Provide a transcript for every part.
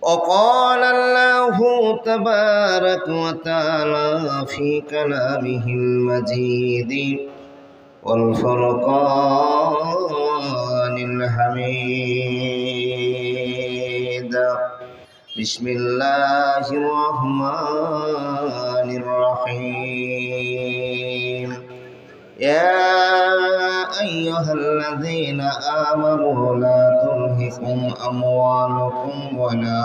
وقال الله تبارك وتعالى في كلامه المجيد والفرقان الحميد بسم الله الرحمن الرحيم يا أيها الذين آمنوا لا تلهكم أموالكم ولا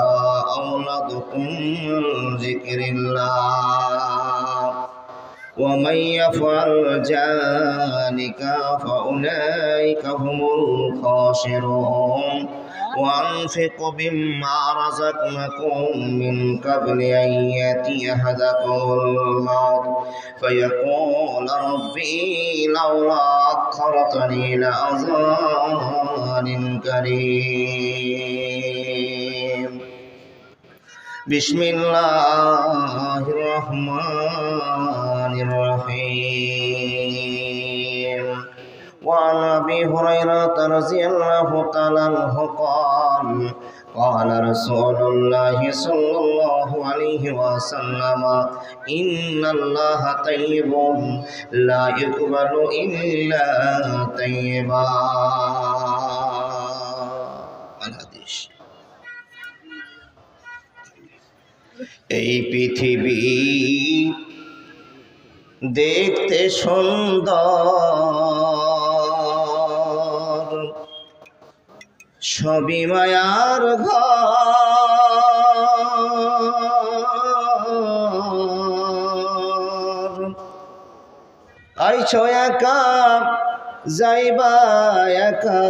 أولادكم من ذكر الله ومن يفعل ذلك فأولئك هم الخاسرون وأنفقوا مما رزقناكم من قبل أن يأتي أحدكم الموت فيقول ربي لولا أخرتني إلى أجل قريب بسم الله الرحمن الرحيم وعن أبي هريرة رضي الله تعالى عنه قال قال رسول الله صلى الله عليه وسلم إن الله طيب لا يقبل إلا طيبا الحديث এই পৃথিবী দেখতে সুন্দর সবই মায়ার ঘর আইছো একা যাইবা একা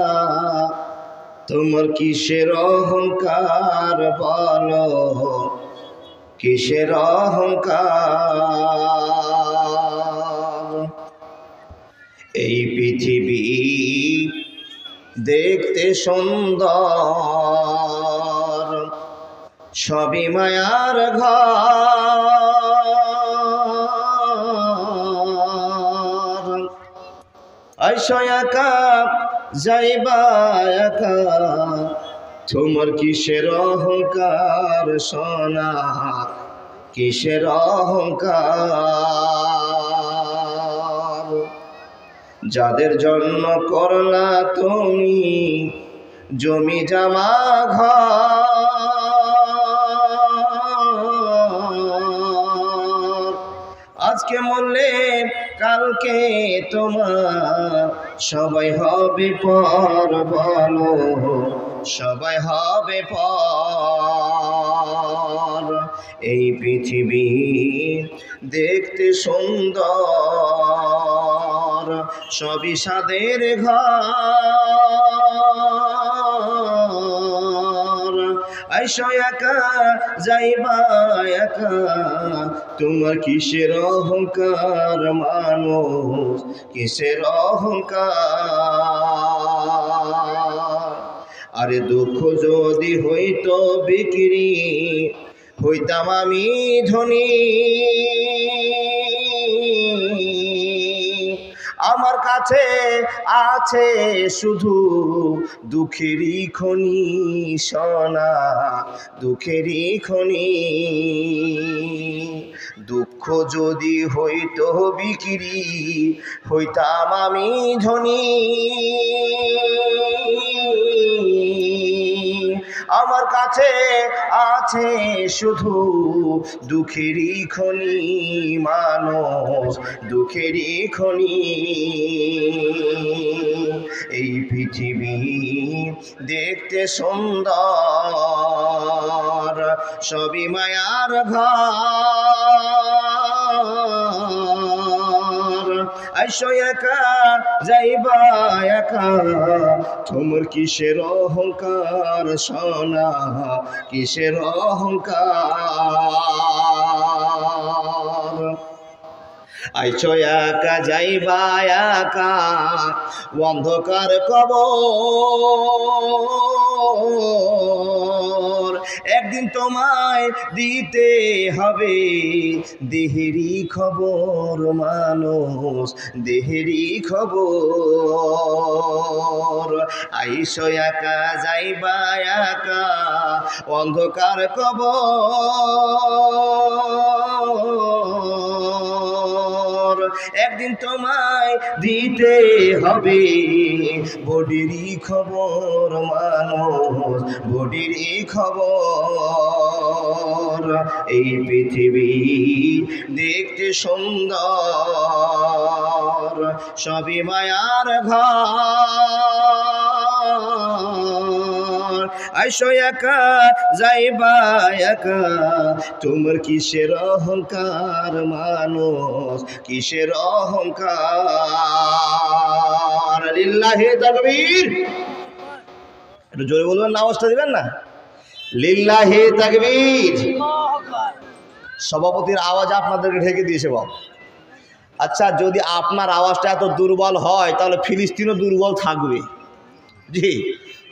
তোমার কিসের অহংকার বলো কিসের অহংকার এই পৃথিবী দেখতে সুন্দর সবই মায়ার ঘর আইসো একা যাইবা একা তোমার কিসের অহংকার সোনা কিসের অহংকার যাদের জন্য করলা তুমি জমি জমা ঘর আজকে মরলে কালকে তোমার সবাই হবে পর বলো সবাই হবে পর এই পৃথিবী দেখতে সুন্দর সবই সাদের ঘর আইসো একা যাইবা একা তোমার কিসের অহংকার মানুষ কিসের অহংকার আরে দুঃখ যদি হইতো বিক্রি হইতাম আমি ধনী আমার কাছে আছে শুধু দুঃখেরই খনি সোনা দুঃখেরই খনি দুঃখ যদি হইতো বিক্রি হইতাম আমি ধনী আমার কাছে আছে শুধু দুঃখেরই খনি মানুষ দুঃখেরই খনি এই পৃথিবী দেখতে সুন্দর সবই মায়ার ঘর আইসো একা যাইবা একা তোমার কিসের অহংকার সোনা কিসের অহংকার আইছো একা যাইবা একা অন্ধকার কবর একদিন তোমায় দিতে হবে দেহেরি খবর মানুষ, দেহেরি খবর। আইসো একা যাইবা একা অন্ধকার কবর। একদিন তোমায় দিতে হবে বডিরই খবর মানুষ, বডিরই খবর। এই পৃথিবী দেখতে সুন্দর সবই মায়ার ঘর। আইসো একা যাইবা একা তোমার কিসের অহংকার মানুষ, কিসের অহংকার। লিল্লাহি তাকবীর। একটু জোরে বলবেন না, আওয়াজটা দিবেন না। লিল্লাহি তাকবীর। সভাপতির আওয়াজ আপনাদেরকে ঢেকে দিয়েছে বাবা। আচ্ছা, যদি আপনার আওয়াজটা এত দুর্বল হয় তাহলে ফিলিস্তিনও দুর্বল থাকবে। জি,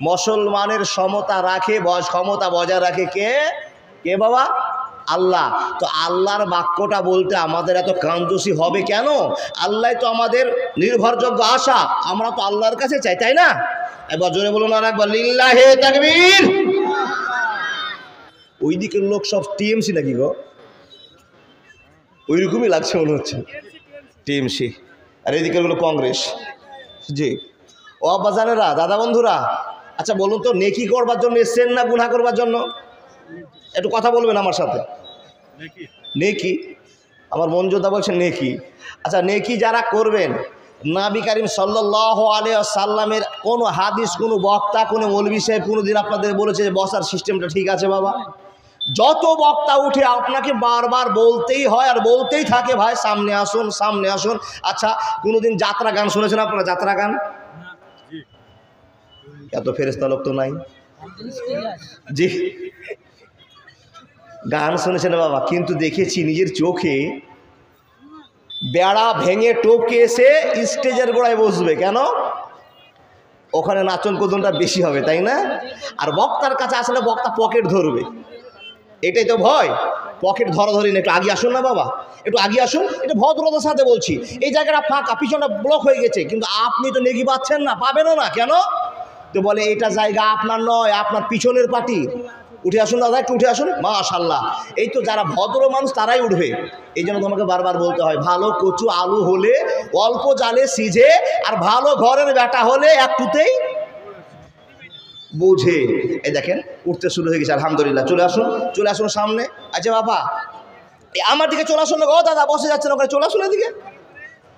মুসলমানের সমতা রাখে, ক্ষমতা বজায় রাখে কে? কে বাবা? আল্লাহ। তো আল্লাহর বাক্যটা বলতে আমাদের এত কাঞ্জুসি হবে কেন? আল্লাহ তো আমাদের নির্ভরযোগ্য আশা, আমরা তো আল্লাহর কাছে চাই, তাই না? একবার জোরে বলুন আর একবার লিল্লাহি তাকবীর। ওই দিকের লোক সব টিএমসি নাকি গো? ওইরকমই লাগছে মনে হচ্ছে, টিএমসি। আর এদিকের গুলো কংগ্রেস। জি, ও আব্বা জানেরা, দাদা বন্ধুরা, আচ্ছা বলুন তো, নেকি করবার জন্য এসছেন না গুনাহ করবার জন্য? একটু কথা বলবেন আমার সাথে। নেকি, আমার মনযোদ্ধা বলছেন নেকি। আচ্ছা, নেকি যারা করবেন, নবী করিম সাল্লাল্লাহু আলাইহি ওয়াসাল্লামের কোনো হাদিস, কোনো বক্তা, কোনো মৌলভী সাহেব কোনোদিন আপনাদের বলেছে যে বসার সিস্টেমটা ঠিক আছে বাবা? যত বক্তা উঠে আপনাকে বারবার বলতেই হয় আর বলতেই থাকে, ভাই সামনে আসুন, সামনে আসুন। আচ্ছা, কোনোদিন যাত্রা গান শুনেছেন আপনারা? যাত্রা গান, এত ফেরেশতা লোক তো নাই। জি, গান শুনেছেন বাবা, কিন্তু দেখেছি নিজের চোখে বেড়া ভেঙে টপকে এসে স্টেজের গোড়ায় বসবে। কেন? ওখানে নাচন কুদনটা বেশি হবে, তাই না? আর বক্তার কাছে আসলে বক্তা পকেট ধরবে, এটাই তো ভয়। পকেট ধরাধরি না, একটু আগে আসুন না বাবা, একটু আগে আসুন। এটা ভদ্রতার সাথে বলছি। এই জায়গাটা ফাঁকা, পিছনটা ব্লক হয়ে গেছে, কিন্তু আপনি তো নেকি পাচ্ছেন না, পাবেনও না। কেন? তো বলে এটা জায়গা আপনার নয়, আপনার পিছনের পার্টি। উঠে আসুন দাদা, একটু উঠে আসুন। মাশাআল্লাহ, এই তো যারা ভদ্র মানুষ তারাই উঠবে। এই জন্য তোমাকে বারবার বলতে হয়, ভালো কচু আলু হলে অল্প জালে সিজে, আর ভালো ঘরের বেটা হলে একটুতেই বুঝে। এই দেখেন উঠতে শুরু হয়ে গেছে, আলহামদুলিল্লাহ। চলে আসুন, চলে আসুন সামনে। আচ্ছা বাবা, আমার দিকে চলে আসুন। ও দাদা বসে যাচ্ছেন ওখানে, চলে আসুন এদিকে।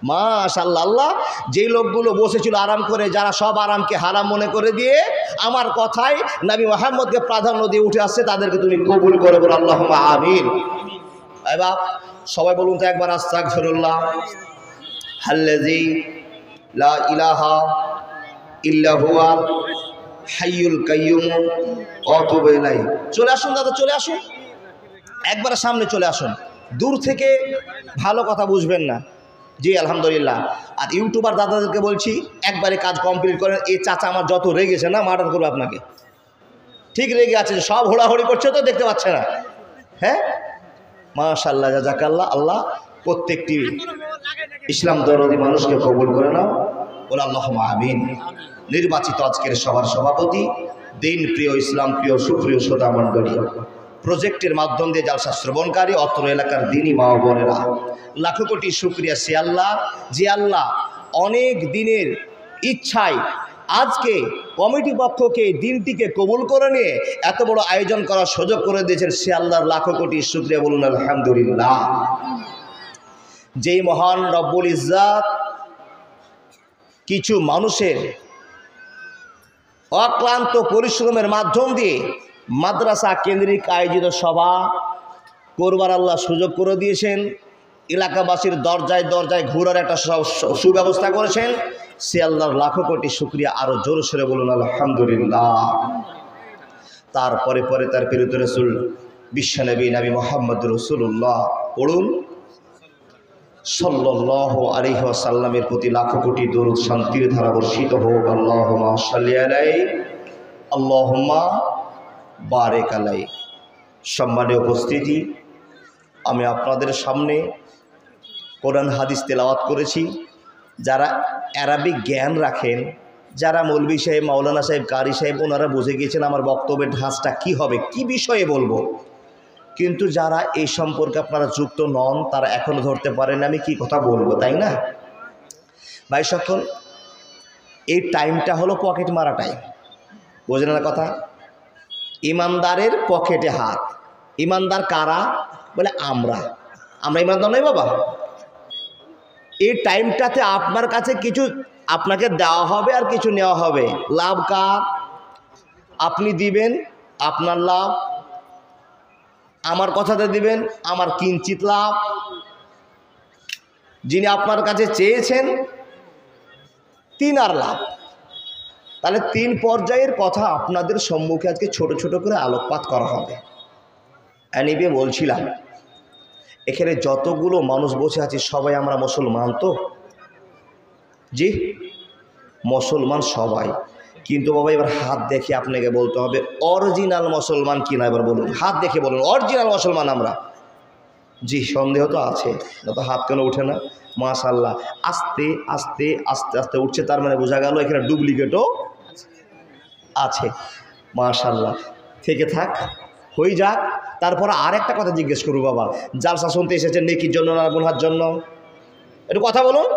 মাশাআল্লাহ, আল্লাহ যেই লোকগুলো বসেছিল আরাম করে, যারা সব আরামকে হারাম মনে করে দিয়ে আমার কথায় নবী মুহাম্মদকে প্রাধান্য দিয়ে উঠে আসছে, তাদেরকে তুমি কবুল করে বলো আল্লাহুম্মা আমিন। এবার সবাই বলুন তো একবার আস্তাগফিরুল্লাহ আল্লাযী লা ইলাহা ইল্লা হুয়াল হাইয়ুল কাইয়্যুম ওয়া আতুবু ইলাইহি। চলে আসুন দাদা, চলে আসুন, একবার সামনে চলে আসুন। দূর থেকে ভালো কথা বুঝবেন না। জি আলহামদুলিল্লাহ। আর ইউটিউবার দাদাদেরকে বলছি, একবারে কাজ কমপ্লিট করেন। এই চাচা আমার যত রেগেছে না, মার্ডার করবে আপনাকে। ঠিক রেগে আছে, সব হোড়াহড়ি করছে তো দেখতে পাচ্ছে না। হ্যাঁ, মাশাআল্লাহ, জাযাকাল্লাহ। আল্লাহ প্রত্যেকটি ইসলাম দরদি মানুষকে কবুল করে নাও, বলে আল্লাহুম্মা আমিন। নির্বাচিত আজকের সভার সভাপতি, দিন প্রিয়, ইসলাম প্রিয়, সুপ্রিয় শ্রোতা মণ্ডলী, প্রজেক্টের মাধ্যম দিয়ে জালসা শ্রবণকারী অত্র এলাকার দিনী মা ও বোনেরা, লাখো কোটি শুকরিয়া সে আল্লাহ, যে আল্লাহ অনেক দিনের ইচ্ছায় আজকে কমিটি পক্ষকে দিনটিকে কবুল করে নিয়ে এত বড় আয়োজন করার সুযোগ করে দিয়েছেন। সে আল্লাহর লাখো কোটি শুকরিয়া, বলুন আলহামদুলিল্লাহ। যেই মহান রব্বুল ইজ্জাত কিছু মানুষের অক্লান্ত পরিশ্রমের মাধ্যম দিয়ে মাদ্রাসা কেন্দ্রিক আয়োজিত সভা করবার আল্লাহ সুযোগ করে দিয়েছেন, এলাকাবাসীর দরজায় দরজায় ঘোরার একটা সুব্যবস্থা করেছেন, সে আল্লাহর লাখো কোটি শুকরিয়া। আরও জোরে সরে বলুন আলহামদুলিল্লাহ। তারপরে পরে তার প্রিয় রাসূল বিশ্বনবী নবী মুহাম্মদ রাসূলুল্লাহ পড়ুন সাল্লাল্লাহু আলাইহি ওয়াসাল্লামের প্রতি লাখো কোটি দরুদ শান্তির ধারা বর্ষিত হোক। আল্লাহুম্মা সাল্লি আলাইহি, আল্লাহুম্মা বারেক আলাই। সম্মানীয় উপস্থিতি, আমি আপনাদের সামনে কোরআন হাদিস তেলাওয়াত করেছি। যারা অ্যারাবিক জ্ঞান রাখেন, যারা মৌলভী সাহেব, মাওলানা সাহেব, কারি সাহেব, ওনারা বুঝে গিয়েছেন আমার বক্তব্যের ঢাঁচটা কী হবে, কি বিষয়ে বলবো। কিন্তু যারা এই সম্পর্কে আপনারা যুক্ত নন, তারা এখনও ধরতে পারেন আমি কি কথা বলবো, তাই না ভাই সকল? এই টাইমটা হলো পকেট মারা টাইম, বোঝেন না কথা? ইমানদারের পকেটে হাত। ইমানদার কারা? বলে আমরা ইমানদার নই বাবা। এই টাইমটাতে আপনার কাছে কিছু আপনাকে দেওয়া হবে আর কিছু নেওয়া হবে। লাভ কার? আপনি দিবেন, আপনার লাভ। আমার কথাতে দিবেন, আমার কিঞ্চিত লাভ। যিনি আপনার কাছে চেয়েছেন তিনার লাভ। তাহলে 3 পর্যায়ের কথা আপনাদের সম্মুখে আজকে ছোট ছোট করে আলোকপাত করা হবে। এনিবে বলছিলাম, এখানে যতগুলো মানুষ বসে আছি সবাই আমরা মুসলমান তো? জি, মুসলমান সবাই। কিন্তু বাবা এবার হাত দেখে আপনাকে বলতে হবে অরিজিনাল মুসলমান কিনা। এবার বলুন, হাত দেখে বলুন অরিজিনাল মুসলমান আমরা? জি, সন্দেহ তো আছে, না তো হাত কেন ওঠে না? মাশাআল্লাহ, আস্তে আস্তে আস্তে আস্তে উঠছে, তার মানে বোঝা গেল এখানে ডুপ্লিকেটও আছে। মাশাআল্লাহ, থেকে থাক, হয়ে যাক। তারপর আর একটা কথা জিজ্ঞেস করবো বাবা, জালসা শুনতে এসেছেন নেকির জন্য না গুনহার জন্য? একটু কথা বলুন।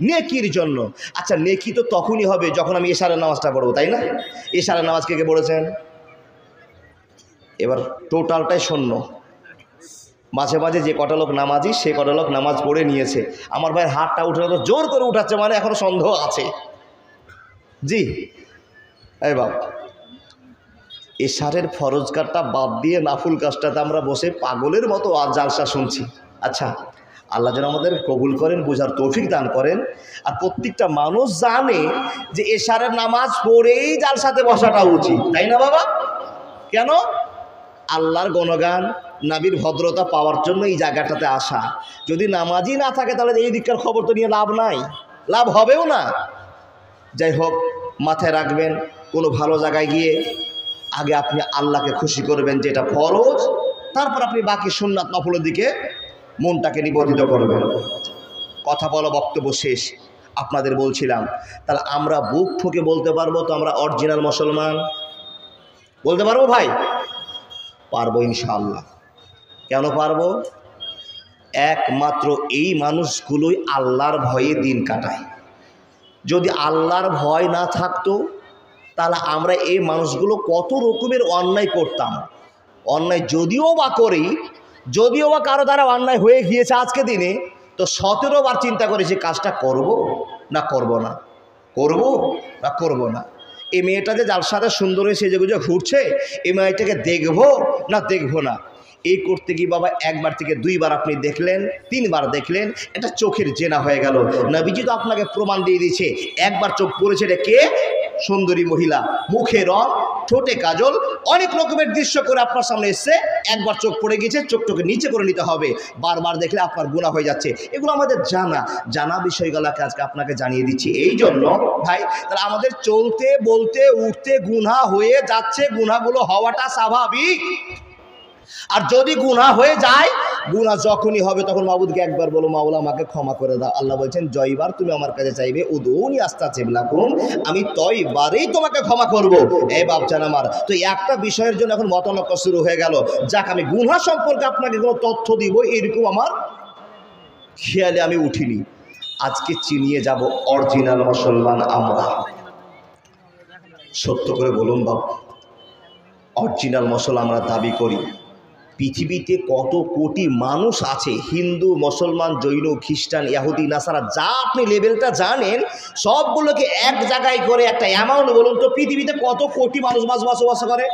নেকির জন্য। আচ্ছা, নেকি তো তখনই হবে যখন আমি এশারের নামাজটা পড়বো, তাই না? এশারের নামাজ কে কে পড়েছেন? এবার টোটালটাই শূন্য। মাঝে মাঝে যে কটা লোক নামাজি সে কটা লোক নামাজ পড়ে নিয়েছে। আমার ভাইয়ের হাতটা উঠে তো জোর করে উঠাচ্ছে, মানে এখনো সন্দেহ আছে। জি এই বাপ, এশারের ফরজ কাজটা বাদ দিয়ে নাফুল কাজটাতে আমরা বসে পাগলের মতো জালসা শুনছি। আচ্ছা, আল্লাহ যেন আমাদের কবুল করেন, বোঝার তৌফিক দান করেন। আর প্রত্যেকটা মানুষ জানে যে এশারের নামাজ পড়েই জালসাতে বসাটা উচিত, তাই না বাবা? কেন? আল্লাহর গণগান, নাবির ভদ্রতা পাওয়ার জন্য এই জায়গাটাতে আসা। যদি নামাজই না থাকে তাহলে এই দিককার খবর তো নিয়ে লাভ নাই, লাভ হবেও না। যাই হোক, মাথায় রাখবেন, কোনো ভালো জায়গায় গিয়ে আগে আপনি আল্লাহকে খুশি করবেন যেটা ফরজ, তারপর আপনি বাকি সুন্নাত নফলের দিকে মনটাকে নিবেদিত করবেন। কথা বলা বক্তব্য শেষ। আপনাদের বলছিলাম, তাহলে আমরা বুক ঠুকে বলতে পারবো তো আমরা অরিজিনাল মুসলমান? বলতে পারবো ভাই? পারবো ইনশাআল্লাহ। কেন পারবো? একমাত্র এই মানুষগুলোই আল্লাহর ভয়ে দিন কাটায়। যদি আল্লাহর ভয় না থাকতো তাহলে আমরা এই মানুষগুলো কত রকমের অন্যায় করতাম। অন্যায় যদিও বা করি, যদিও বা কারো দ্বারা অন্যায় হয়ে গিয়েছে আজকে দিনে, তো 17 বার চিন্তা করেছি কাজটা করব না করব না, করব না করব না। এই মেয়েটা যে জালসাতে সুন্দর হয়ে সেজে গুজে ঘুরছে, এই মেয়েটাকে দেখবো না দেখবো না, এই করতে গিয়ে বাবা 1 বার থেকে 2 বার আপনি দেখলেন, 3 বার দেখলেন, এটা চোখের জেনা হয়ে গেল। নবীজি তো আপনাকে প্রমাণ দিয়ে দিয়েছে, 1 বার চোখ পড়েছে রে কে? সুন্দরী মহিলা, মুখে রং, ঠোঁটে কাজল, অনেক রকমের দৃশ্য করে আপনার সামনে এসছে। 1 বার চোখ পড়ে গেছে, চোখটাকে নিচে করে নিতে হবে। বারবার দেখলে আপনার গুনাহ হয়ে যাচ্ছে। এগুলো আমাদের জানা বিষয়গুলোকে আজকে আপনাকে জানিয়ে দিচ্ছি। এই জন্য ভাই, তাহলে আমাদের চলতে বলতে উঠতে গুনাহ হয়ে যাচ্ছে, গুনাহগুলো হওয়াটা স্বাভাবিক। আর যদি গুনাহ হয়ে যায়, গুনাহ যখনই হবে তখন মাবুদকে একবার বলো, মাওলা আমাকে ক্ষমা করে দাও। আল্লাহ বলছেন, জয়বার তুমি আমার কাছে চাইবে, উদুনি আস্তাজিব লাকুম, আমি তয়বারেই তোমাকে ক্ষমা করব। এই বাপজান আমার, তো একটা বিষয়ের জন্য এখন মতানক্য শুরু হয়ে গেল। যাক, আমি গুনাহ সম্পর্কে আপনাকে কোনো তথ্য দিব এরকম আমার খেয়ালে আমি উঠিনি। আজকে চিনিয়ে যাব অরিজিনাল মুসলমান আমরা। সত্য করে বলুন বাবা, অরিজিনাল মুসলমান আমরা দাবি করি। পৃথিবীতে কত কোটি মানুষ আছে, হিন্দু, মুসলমান, জৈন, খ্রিস্টান, ইহুদি, নাসারা, যা আপনি লেভেলটা জানেন সবগুলোকে এক জায়গায় করে একটা অ্যামাউন্ট বলুন তো, পৃথিবীতে কত কোটি মানুষ বসবাস করে?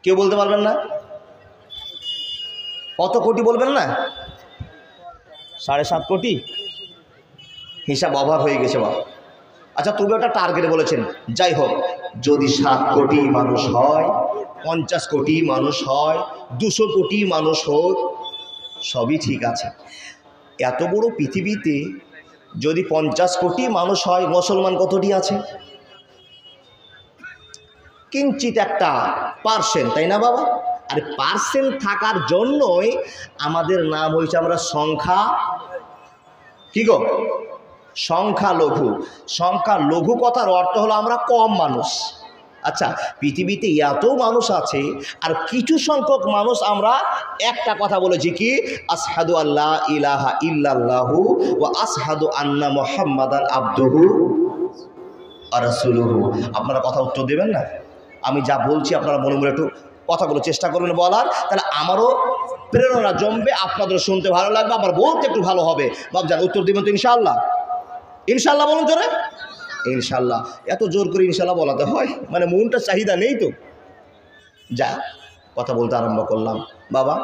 কেউ বলতে পারবেন না? কত কোটি বলবেন না? 7.5 কোটি? হিসাব অভাব হয়ে গেছে বাবা। আচ্ছা, তবু একটা টার্গেট বলেছেন। যাই হোক, যদি 7 কোটি মানুষ হয়, 50 কোটি মানুষ হয়, 200 কোটি মানুষ হোক, সবই ঠিক আছে। এত বড় পৃথিবীতে যদি 50 কোটি মানুষ হয়, মুসলমান কতটি আছে? কিঞ্চিত একটা পার্সেন্ট, তাই না বাবা? আর পার্সেন্ট থাকার জন্যই আমাদের নাম হয়েছে আমরা সংখ্যা কি গো, সংখ্যালঘু। সংখ্যালঘু কথার অর্থ হলো আমরা কম মানুষ। আচ্ছা, পৃথিবীতে এত মানুষ আছে আর কিছু সংখ্যক মানুষ আমরা একটা কথা বলেছি কি, আসহাদু আল্লাহ ইলাহা ইল্লাল্লাহু ওয়া আসহাদু আন্না মুহাম্মাদান আবদুহু ওয়া রাসূলুহু। আপনারা কথা উত্তর দেবেন না? আমি যা বলছি আপনারা মনে মনে একটু কথাগুলো চেষ্টা করবেন বলার, তাহলে আমারও প্রেরণা জমবে, আপনাদের শুনতে ভালো লাগবে, আবার বলতে একটু ভালো হবে। বাবজান উত্তর দেবেন তো ইনশাআল্লাহ? ইনশাআল্লাহ বলুন জোরে, ইনশাআল্লাহ। এত জোর করে ইনশাআল্লাহ বলাতে হয়, মানে মনটা চাহিদা নেই তো। যা কথা বলতে আরম্ভ করলাম বাবা,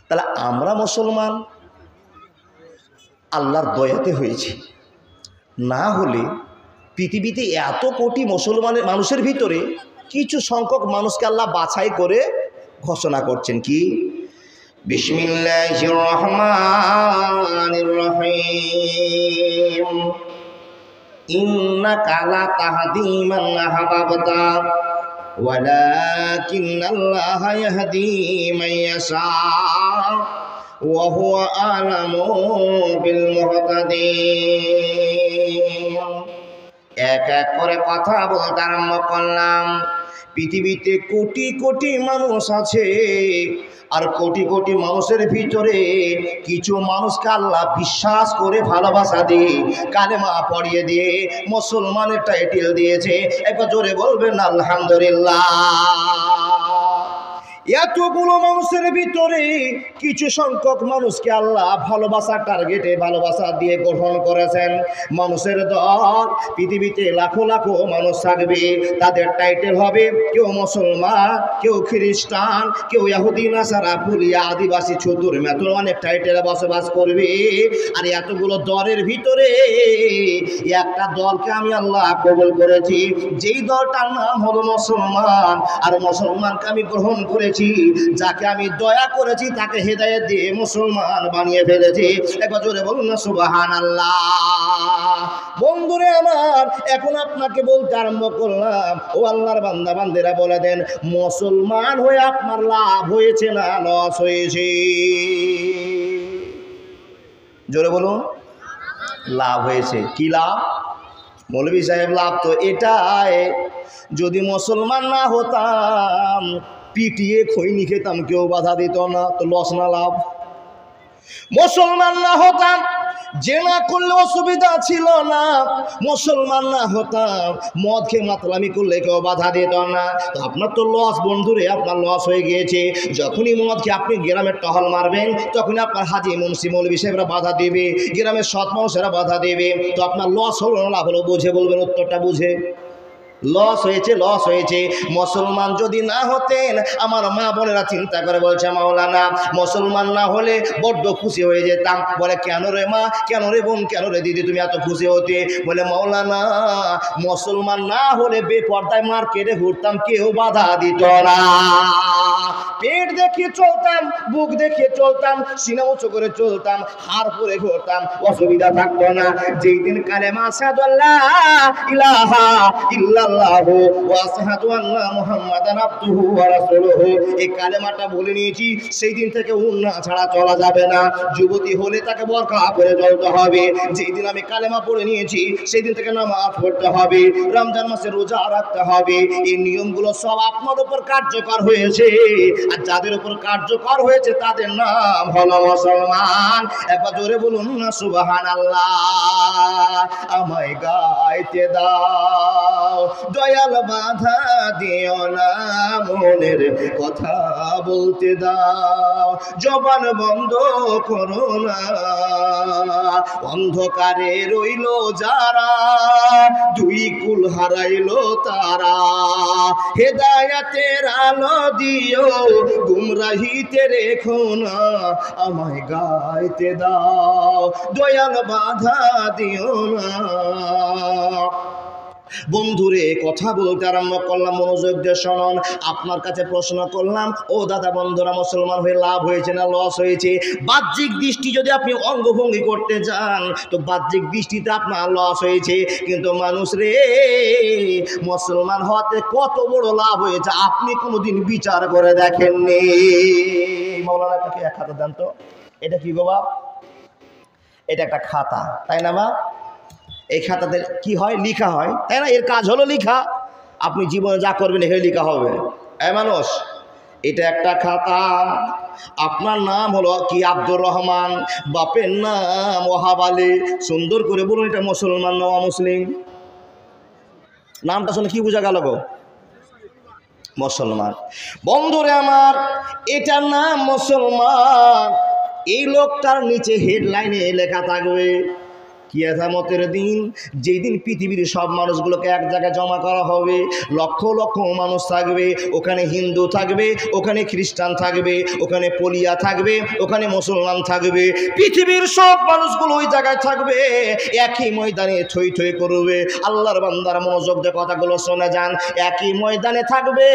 তাহলে আমরা মুসলমান আল্লাহর দয়াতে হয়েছি, না হলে পৃথিবীতে এত কোটি মুসলমানের মানুষের ভিতরে কিছু সংখ্যক মানুষকে আল্লাহ বাছাই করে ঘোষণা করছেন কি, বিসমিল্লাহির রহমানির রহিম, ইন্নাকা লা তাহদি মান আহবাবতা ওয়ালাকিন্নাল্লাহা ইয়াহদি মান ইয়াশা ওয়া হুয়া আ'লামু বিল মুহতাদিন। এক এক করে কথা বলতে আরম্ভ করলাম। পৃথিবীতে কোটি কোটি মানুষ আছে, আর কোটি কোটি মানুষের ভিতরে কিছু মানুষকে আল্লাহ বিশ্বাস করে ভালোবাসা দিয়ে কালেমা পড়িয়ে দিয়ে মুসলমানের টাইটেল দিয়েছে। একবার জোরে বলবেন আলহামদুলিল্লাহ। এতগুলো মানুষের ভিতরে কিছু সংখ্যক মানুষকে আল্লাহ ভালোবাসার টার্গেটে ভালোবাসা দিয়ে গ্রহণ করেছেন। মানুষের দল পৃথিবীতে লাখো লাখো মানুষ থাকবে, তাদের টাইটেল হবে কেউ মুসলমান, কেউ খ্রিস্টান, কেউ ইহুদি নাসারা, পুলিয়া, আদিবাসী, চতুর, মেতন, অনেক টাইটেলে বসবাস করবে। আর এতগুলো দলের ভিতরে একটা দলকে আমি আল্লাহ কবুল করেছি, যেই দলটার নাম হলো মুসলমান। আর মুসলমানকে আমি গ্রহণ করেছি, যাকে আমি দয়া করেছি তাকে হেদায়েত দিয়ে মুসলমান বানিয়ে ফেলেছি। একবার জোরে বলুন না সুবহানাল্লাহ। বন্ধুরে আমার, এখন আপনাকে বলতে আরম্ভ করলাম, ও আল্লাহর বান্দা বান্দেরা বলে দেন, মুসলমান হয়ে আপনার লাভ হয়েছে না লস হয়েছে? জোরে বলুন। লাভ হয়েছে। কি লাভ? মৌলভী সাহেব লাভ তো এটাই, যদি মুসলমান না হতাম, পিটিয়ে খৈনি খেতাম, কেউ বাধা দিত না, তো লস না লাভ? মুসলমান না হতাম, জেনা করলে অসুবিধা ছিল না, মুসলমান না হতাম, মদ খেয়ে মাতলামি করলে কেউ বাধা দিত না, তো আপনার তো লস বন্ধুরে, আপনার লস হয়ে গিয়েছে। যখনই মদ খেয়ে আপনি গ্রামের টহল মারবেন, তখনই আপনার হাজি মুন্সি মৌলভী সাহেবরা বাধা দেবে, গ্রামের সৎ মানুষেরা বাধা দেবে, তো আপনার লস হলো না লাভ হলো? বুঝে বলবেন, উত্তরটা বুঝে। লস হয়েছে, লস হয়েছে। মুসলমান যদি না হতেন, আমার মা বোনেরা চিন্তা করে বলছে, মাওলানা মুসলমান না হলে বড্ড খুশি হয়ে যেতাম। বলে কেন রে মা, কেন রে বোন, কেন রে দিদি তুমি এত খুশি হতে? বলে মাওলানা মুসলমান না হলে বেপর্দায় মার্কেটে ঘুরতাম, কেউ বাধা দিত না, পেট দেখিয়ে চলতাম, বুক দেখিয়ে চলতাম, সিনা উঁচু করে চলতাম, হাড় পরে ঘুরতাম, অসুবিধা থাকতো না। যেই দিন কালেমা আশহাদু আল্লা ইলাহা ইল্লাল্লাহু ওয়া আশহাদু আন্না মুহাম্মাদান আবদুহু ওয়া রাসূলুহু, এই কালেমাটা বলে নিয়েছি, সেই দিন থেকে উন্না ছাড়া চলা যাবে না। যুবতী হলে তাকে বোরকা পরে চলতে হবে। যেই দিন আমি কালেমা পড়ে নিয়েছি, সেই দিন থেকে নামাজ পড়তে হবে, রমজান মাসে রোজা রাখতে হবে। এই নিয়মগুলো সব আপনার উপর কার্যকর হয়েছে, আর যাদের উপর কার্যকর হয়েছে তাদের নাম হলো মুসলমান। একবার জোরে বলুন না সুবহানাল্লাহ। আমায় গাইতে দাও, দয়াল বাধা দিও না, মনের কথা বলতে দাও, জবান বন্ধ করো না। অন্ধকারে রইল যারা, দুই কুল হারাইলো তারা, হেদায়াতের আলো দিও, গুমরাহিতে রেখো না, আমায় গাইতে দাও, দয়াল বাধা দিও না। বন্ধুরে কথা বলতে আরম্ভ করলাম, মনোযোগ দিয়ে শুনুন। আপনার কাছে প্রশ্ন করলাম, ও দাদা বন্ধুরা, মুসলমান হয়ে লাভ হয়েছে না লস হয়েছে? বাহ্যিক দৃষ্টি যদি আপনি অঙ্গভঙ্গি করতে যান তো বাহ্যিক দৃষ্টিতে আপনার লস হয়েছে, কিন্তু মানুষ রে, মুসলমান হওয়াতে কত বড় লাভ হয়েছে আপনি কোনোদিন বিচার করে দেখেননি। মাওলানা কাকে এক খাতা দেন তো, এটা কি গো বাপ? এটা একটা খাতা, তাই না বাপ? এই খাতাতে কি হয়? লিখা হয়, তাই না? এর কাজ হলো লিখা। আপনি জীবনে যা করবেন এখানে লিখা হবে। এই মানুষ, এটা একটা খাতা। আপনার নাম হলো কি? আব্দুর রহমান। বাপের নাম ওহাব আলী। সুন্দর করে বলুন, এটা মুসলমান না অমুসলিম? নামটা শুনে কি বোঝা গেল গো? মুসলমান। বন্ধুরে আমার, এটার নাম মুসলমান। এই লোকটার নিচে হেডলাইনে লেখা থাকবে কিয়ামতের দিন, যেই দিন পৃথিবীর সব মানুষগুলোকে এক জায়গায় জমা করা হবে, লক্ষ লক্ষ মানুষ থাকবে, ওখানে হিন্দু থাকবে, ওখানে খ্রিস্টান থাকবে, ওখানে পলিয়া থাকবে, ওখানে মুসলমান থাকবে, পৃথিবীর সব মানুষগুলো ওই জায়গায় থাকবে, একই ময়দানে থই থই করবে। আল্লাহর বান্দার মনোযোগ দিয়ে কথাগুলো শুনে যান। একই ময়দানে থাকবে।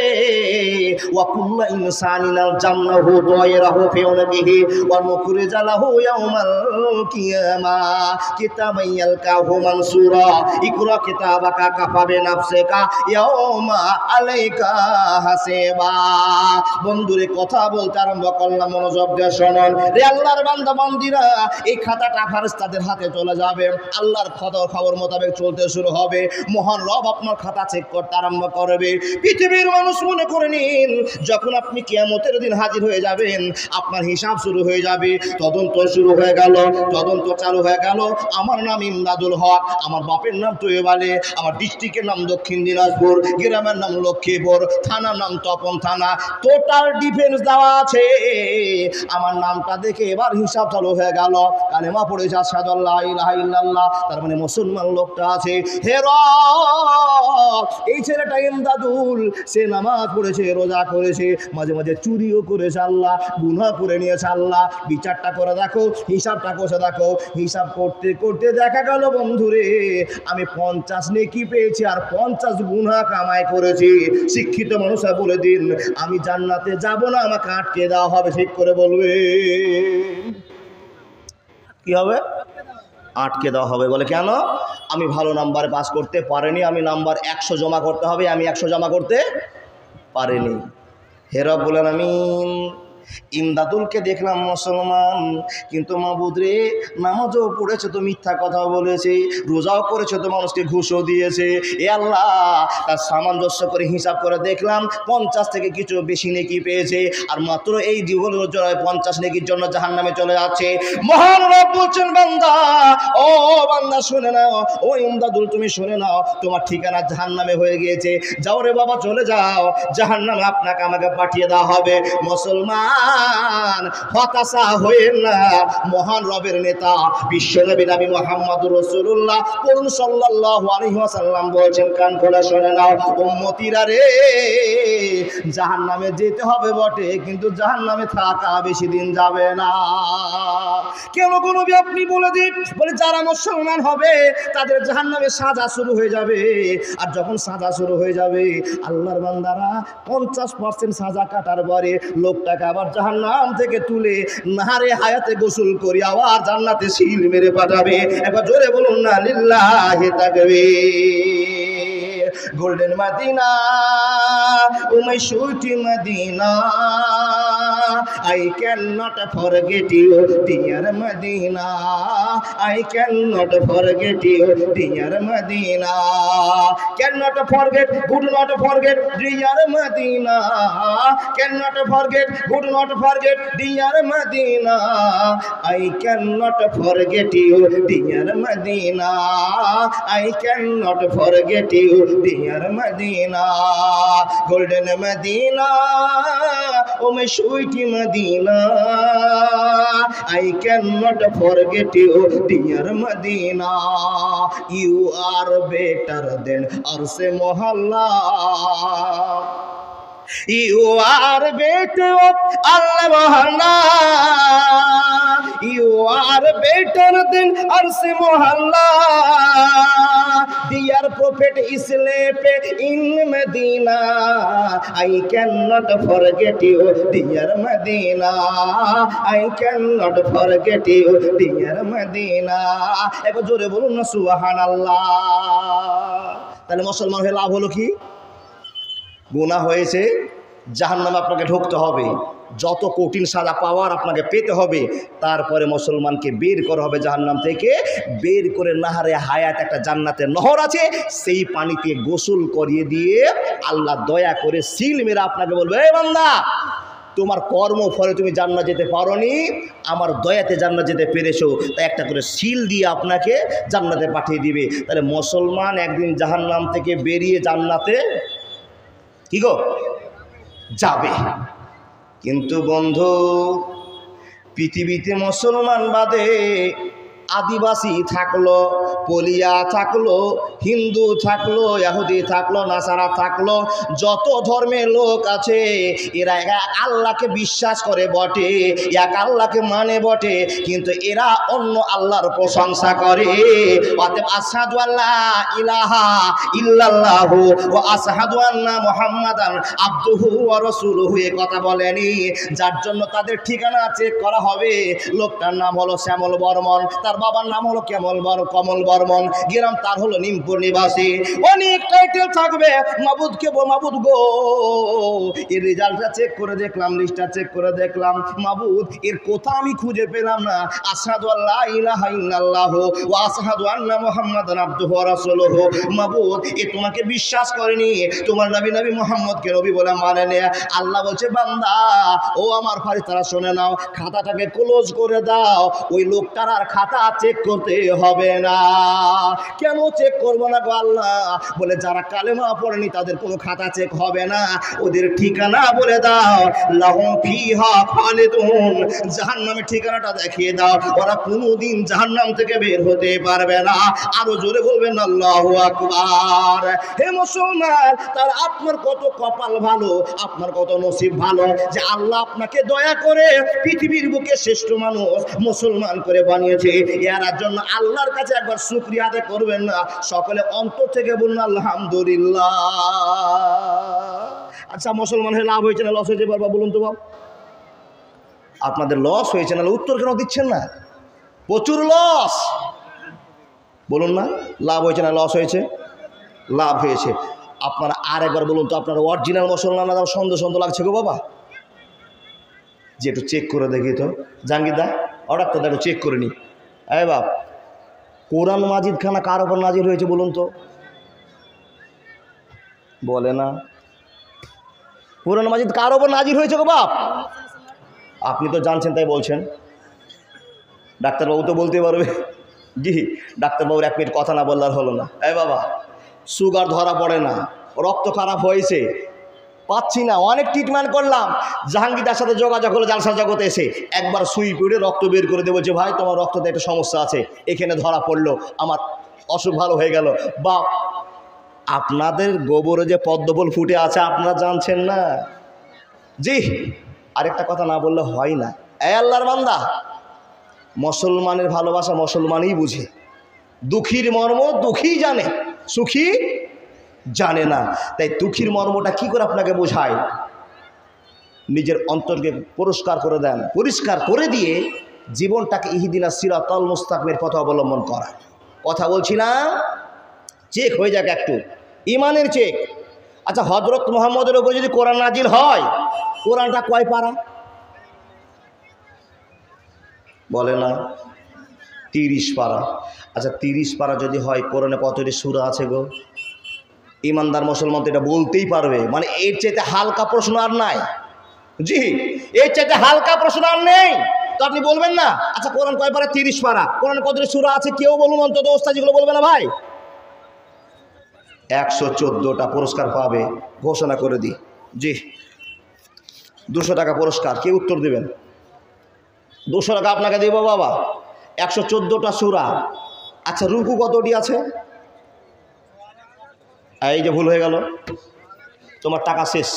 ওয়া কুল্লু ইনসানিন জান্নাহু দায়রাহু ফি উনকিহি ওয়া মুখরিজা লাহু ইয়াউমাল কিয়ামাহ কিতাবান ইয়ালকাহু মানসুরা ইকরা কিতাবাকা কাফা বিনাফসিকা ইয়াউমা আলাইকা হাসিবা। বন্ধুরে কথা বলতে আরম্ভ করলাম, মনোযোগ দিয়ে শুনুন। রে আল্লাহর বান্দা বান্দিরা, এই খাতাটা ফেরেশতাদের হাতে চলে যাবে। আল্লাহর খবর মোতাবেক চলতে শুরু হবে। মহান রব আপনার খাতা চেক করতে আরম্ভ করবে। পৃথিবীর মানুষ মনে করে নিন, যখন আপনি কিয়ামতের দিন হাজির হয়ে যাবেন, আপনার হিসাব শুরু হয়ে যাবে। তদন্ত শুরু হয়ে গেল, তদন্ত চালু হয়ে গেল। আমার নাম ইমদাদুল হক, আমার বাপের নাম তৈয়ব আলী, আমার ডিস্ট্রিক্টের নাম দক্ষিণ দিনাজপুর, গ্রামের নাম লক্ষ্মীপুর, থানার নাম তপন থানা, টোটাল ডিফেন্স দেওয়া আছে। আমার নামটা দেখে এবার হিসাব চালু হয়ে গেল। কালেমা পড়েছে আশহাদু আল্লা ইলাহা ইল্লাল্লাহ, তার মানে মুসলমান লোকটা আছে। হে রব, এই ছেলেটা ইমদাদুল, সে নামাজ পড়েছে, রোজা করেছে, মাঝে মাঝে চুরিও করেছে, আল্লাহ গুনাহ করে নিয়েছে, আল্লাহ বিচারটা করে দেখো, হিসাবটা কষে দেখো। হিসাব করতে করতে দেখা গেল বন্ধুরে, আমি 50 নেকি পেয়েছি আর 50 গুনাহ কামাই করেছি। শিক্ষিত মানুষরা বলে দিন, আমি জান্নাতে যাব না, আমাকে আটকে দেওয়া হবে। ঠিক করে বলবে, কি হবে? আটকে দেওয়া হবে। বলে কেন? আমি ভালো নাম্বারে পাস করতে পারিনি, আমি নাম্বার 100 জমা করতে হবে, আমি 100 জমা করতে পারিনি। হে রব বলেন আমিন। ইমদাদুলকে দেখলাম মুসলমান, কিন্তু মাবুদ রে, নামাজও পড়েছে তো মিথ্যা কথা বলেছে, রোজাও করেছে তো মানুষকে ঘুষও দিয়েছে। এ আল্লাহ, তার সামঞ্জস্য করে হিসাব করে দেখলাম 50 থেকে কিছু বেশি নেকি পেয়েছে, আর মাত্র এই জীবনের 50 নেকির জন্য জাহান্নামে চলে যাচ্ছে। মহান রব বলছেন, বান্দা, ও বান্দা শুনে নাও, ও ইমদাদুল তুমি শুনে নাও, তোমার ঠিকানা জাহান্নামে হয়ে গিয়েছে। যাও রে বাবা, চলে যাও, জাহান্নামে আপনাকে আমাকে পাঠিয়ে দেওয়া হবে। মুসলমান হতাশা হয়েন না। মহান রবের নেতা বিশ্বনবী নবী মুহাম্মদুর রাসূলুল্লাহ সাল্লাল্লাহু আলাইহি ওয়াসাল্লাম বলেছেন, কান খোলা শুনে নাও উম্মতিরা রে, জাহান্নামে যেতে হবে বটে, কিন্তু জাহান্নামে থাকা বেশি দিন যাবে না। কেন কোন নবী আপনি বলে দিন, বলে যারা মুসলমান হবে তাদের জাহান্নামে সাজা শুরু হয়ে যাবে। আর যখন সাজা শুরু হয়ে যাবে, আল্লাহর বান্দারা 50% সাজা কাটার পরে লোকটাকে আবার জাহান্নাম থেকে তুলে নাহারে হায়াতে গোসল করি আবার জান্নাতে সিল মেরে পাঠাবে। একবার জোরে বলুন না লিল্লাহি তাকবীর। Golden Medina, oh my sweet Medina, I cannot forget you, dear Medina. I cannot forget you, dear Medina. Cannot forget, would not forget, dear Medina. Cannot forget, would not forget, dear Medina. I cannot forget you, dear Medina. I cannot forget you, dear Medina. Golden Medina, oh my sweet Medina, I cannot forget you, dear Medina. You are better than Arse Mohalla. You are better of Allah Mohalla. You are better than Arsi Mohalla. Dear Prophet sleep in Medina. I cannot forget you, dear Medina. I cannot forget you, dear Medina. একবার জোরে বলুন না সুবহানাল্লাহ। তাহলে মুসলমান হয়ে লাভ হলো কি? গুনাহ হয়েছে, জাহান্নামে আপনাকে ঢুকতে হবে, যত কঠিন সাজা পাওয়ার আপনাকে পেতে হবে, তারপরে মুসলমানকে বের করা হবে জাহান্নাম থেকে। বের করে নাহারে হায়াত, একটা জান্নাতের নহর আছে, সেই পানিতে গোসল করিয়ে দিয়ে আল্লাহ দয়া করে সিল মেরে আপনাকে বলবে, এই বান্দা, তোমার কর্ম ফলে তুমি জান্নাত যেতে পারোনি, আমার দয়াতে জান্নাত যেতে পেরেছো, তাই একটা করে সিল দিয়ে আপনাকে জান্নাতে পাঠিয়ে দিবে। তাহলে মুসলমান একদিন জাহান্নাম থেকে বেরিয়ে জান্নাতে কি গো যাবে। কিন্তু বন্ধু, পৃথিবীতে মুসলমান বাদে আদিবাসী থাকলো, পলিয়া থাকলো, হিন্দু থাকলো, ইহুদি থাকলো, নাসারা থাকলো, যত ধর্মের লোক আছে, এরা এক আল্লাহকে বিশ্বাস করে বটে, এক আল্লাহকে মানে বটে, কিন্তু এরা অন্য আল্লাহর প্রশংসা করে। অতএব আশহাদু আল্লা ইলাহা ইল্লাল্লাহু ওয়া আশহাদু আন্না মুহাম্মাদান আবদুহু ওয়া রাসূলুহু, এ কথা বলেনি। যার জন্য তাদের ঠিকানা চেক করা হবে। লোকটার নাম হলো শ্যামল বর্মন, তার বাবার নাম হলো কমল বর্মন, গ্রাম তার হলো নিমপুর নিবাসী। অনেক টাইটেল থাকবে, মাবুদকে মাবুদ গো, এর রেজাল্টটা চেক করে দেখলাম, লিস্টটা চেক করে দেখলাম, মাবুদ এর কোথা আমি খুঁজে পেলাম না। আশহাদু আল্লা ইলাহা ইল্লাল্লাহু ওয়া আশহাদু আন্না মুহাম্মাদান আবদুহু ওয়া রাসূলুহু, মাবুদ এ তোমাকে বিশ্বাস করেনি, তোমার নবী মুহাম্মদকে নবী বলে মানে নে। আল্লাহ বলছে, বান্দা ও আমার ফারিস্তারা শুনে নাও, খাতাটাকে ক্লোজ করে দাও, ওই লোকটার আর খাতা চেক করতে হবে না। কেন চেক করবো না গো আল্লাহ? বলে যারা কালেমা পড়েনি তাদের কোনো খাতা চেক হবে না, ওদের ঠিকানা বলে দাও, লাহুম ফিহা খালিদুন, জাহান্নামের ঠিকানাটা দেখিয়ে দাও, ওরা কোনোদিন জাহান্নাম থেকে বের হতে পারবে না। আরো জোরে বলবেন আল্লাহু আকবার। হে মুসলমান, তার আপনার কত কপাল ভালো, আপনার কত নসিব ভালো যে আল্লাহ আপনাকে দয়া করে পৃথিবীর বুকে শ্রেষ্ঠ মানুষ মুসলমান করে বানিয়েছে। এর জন্য আল্লাহর কাছে একবার শুকরিয়া আদায় করবেন না? সকলে অন্তর থেকে বলুন আলহামদুলিল্লাহ। আচ্ছা, মুসলমান হয়ে লাভ হয়েছে না লস হয়েছে বাবা বলুন তো? বাবা আপনাদের লস হয়েছে না, উত্তর কেন দিচ্ছেন না? প্রচুর লস, বলুন না লাভ হয়েছে না লস হয়েছে? লাভ হয়েছে। আপনারা আর একবার বলুন তো, আপনার অরিজিনাল মুসলমান না সন্দেহ লাগছে গো বাবা? যে একটু চেক করে দেখি তো, জাঙ্গিদা অর্ডার তো একটু চেক করে নি। এই বাপ, কোরআন মাজিদ খানা কার ওপর নাজির হয়েছে বলুন তো? বলে না। কোরআন মাজিদ কার ওপর নাজির হয়েছে গো বাপ? আপনি তো জানছেন তাই বলছেন, ডাক্তারবাবু তো বলতে পারবে। জি, ডাক্তারবাবুর এক মিনিট কথা না বললার হলো না। এই বাবা, সুগার ধরা পড়ে না, রক্ত খারাপ হয়েছে, পাচ্ছি না, অনেক ট্রিটমেন্ট করলাম, জাহাঙ্গীরদার সাথে যোগাযোগ হলো জালসা জগতে এসে, একবার সুই পিড়ে রক্ত বের করে দেবো, যে ভাই তোমার রক্ততে একটা সমস্যা আছে, এখানে ধরা পড়লো, আমার অসুখ ভালো হয়ে গেল। বা আপনাদের গোবরে যে পদ্মফুল ফুটে আছে আপনারা জানছেন না? জি, আরেকটা কথা না বললে হয় না। এই আল্লাহর বান্দা, মুসলমানের ভালোবাসা মুসলমানই বুঝে, দুঃখীর মর্ম দুঃখী জানে, সুখী জানে না। তাই দুঃখীর মর্মটা কি করে আপনাকে বোঝায়? নিজের অন্তরকে পরিষ্কার করে দেন, পরিষ্কার করে দিয়ে জীবনটাকে ইহদিনাস সিরাতাল মুস্তাকিমের পথ অবলম্বন করা। কথা বলছিলাম, চেক হয়ে যাক একটু, ইমানের চেক। আচ্ছা, হযরত মুহাম্মদের উপর যদি কোরআন নাজিল হয়, কোরআনটা কয় পারা? বলে না 30 পারা। আচ্ছা, 30 পারা যদি হয়, কোরআনে কতটি সূরা আছে গো? ইমানদার মুসলমান তো এটা বলতেই পারবে, মানে এর চাইতে হালকা প্রশ্ন আর নাই। জি, এর চাইতে হালকা প্রশ্ন আর নেই। তো আপনি বলবেন না, আচ্ছা কোরআন কয় পারা? 30 পারা। কোরআনে কতটি সূরা আছে কেউ বলুন অন্তত, ওস্তাদজিগুলো বলবে না ভাই? 114টা পুরস্কার পাবে, ঘোষণা করে দিই। জি, 200 টাকা পুরস্কার, কে উত্তর দেবেন? 200 টাকা আপনাকে দেবো বাবা। 114টা সূরা। আচ্ছা, রুকু কতটি আছে? এই যে ভুল হয়ে গেল, তোমার টাকা শেষ।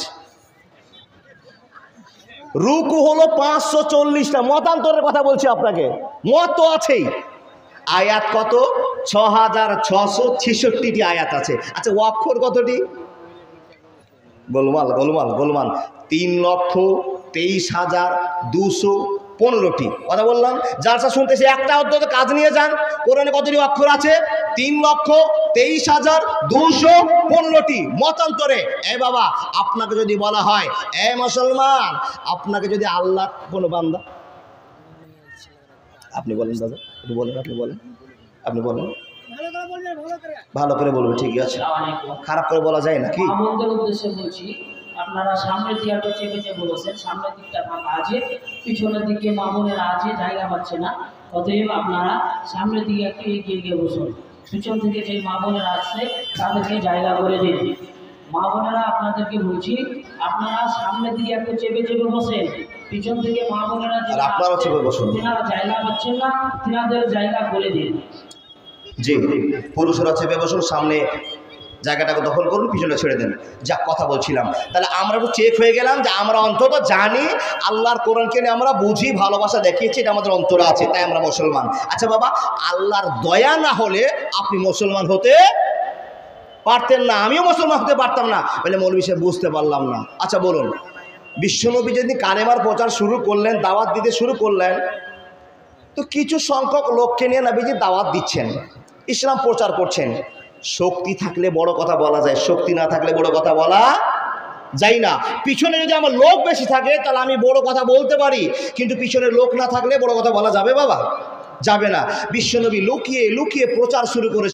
রুকু হলো 540টা, মতান্তরের কথা বলছি আপনাকে, মত তো আছেই। আয়াত কত? 6666টি আয়াত আছে। আচ্ছা অক্ষর কতটি? গোলমাল গোলমাল গোলমাল, 3,23,215টি। কথা বললাম, যার সাথে শুনতেছে একটা অন্তত কাজ নিয়ে যান। কোরআনে কতটি অক্ষর আছে? 3,23,215টি। মতান্তরে এ বাবা, আপনাকে যদি বলা হয় এ মুসলমান, আপনাকে যদি আল্লাহ কোনো বান্দা, আপনি বলেন দাদা, একটু বলেন, আপনি বলেন ভালো করে বলবো, ঠিক আছে, খারাপ করে বলা যায় নাকি? আমাদের উদ্দেশ্যে বলছি, আপনারা সামনের দিকটা চেপে চেপে বলেছেন, সামনের দিকটা ফাঁকা আছে, পিছনের দিকে মামুনেরা আছে, জায়গা পাচ্ছে না, অতএব আপনারা সামনের দিকে একটু এগিয়ে গিয়ে বসুন। পিছন থেকে যে মামুনেরা আসছে তাদেরকে জায়গা করে দিন। মামুনেরা আপনাদেরকে বলছি, আপনারা সামনের দিকে একটু চেপে চেপে বসেন। পিছন থেকে মামুনেরা তেনারা জায়গা পাচ্ছেন না, তেনাদের জায়গা করে দিন। জি, পুরুষরা চেপে বসুন, সামনে জায়গাটাকে দখল করুন, পিছনে ছেড়ে দেন। যা কথা বলছিলাম, তাহলে আমরা একটু চেক হয়ে গেলাম যে আমরা অন্তত জানি আল্লাহর কোরআনকে নিয়ে আমরা বুঝি, ভালোবাসা দেখিয়েছি, এটা আমাদের অন্তরে আছে, তাই আমরা মুসলমান। আচ্ছা বাবা, আল্লাহর দয়া না হলে আপনি মুসলমান হতে পারতেন না, আমিও মুসলমান হতে পারতাম না। বলে মৌলভী সাহেব বুঝতে পারলাম না। আচ্ছা বলুন, বিশ্বনবী যেদিন কালেমার প্রচার শুরু করলেন, দাওয়াত দিতে শুরু করলেন, তো কিছু সংখ্যক লোককে নিয়ে নবীজি দাওয়াত দিচ্ছেন, ইসলাম প্রচার করছেন। শক্তি থাকলে বড় কথা বলা যায়, শক্তি না থাকলে বড় কথা বলা যায় না। পিছনে যদি আমার লোক বেশি থাকে তাহলে আমি বড় কথা বলতে পারি, কিন্তু পিছনে লোক না থাকলে বড় কথা বলা যাবে বাবা? যাবে না। বিশ্বনবী লুকিয়ে লুকিয়ে প্রচার শুরু করে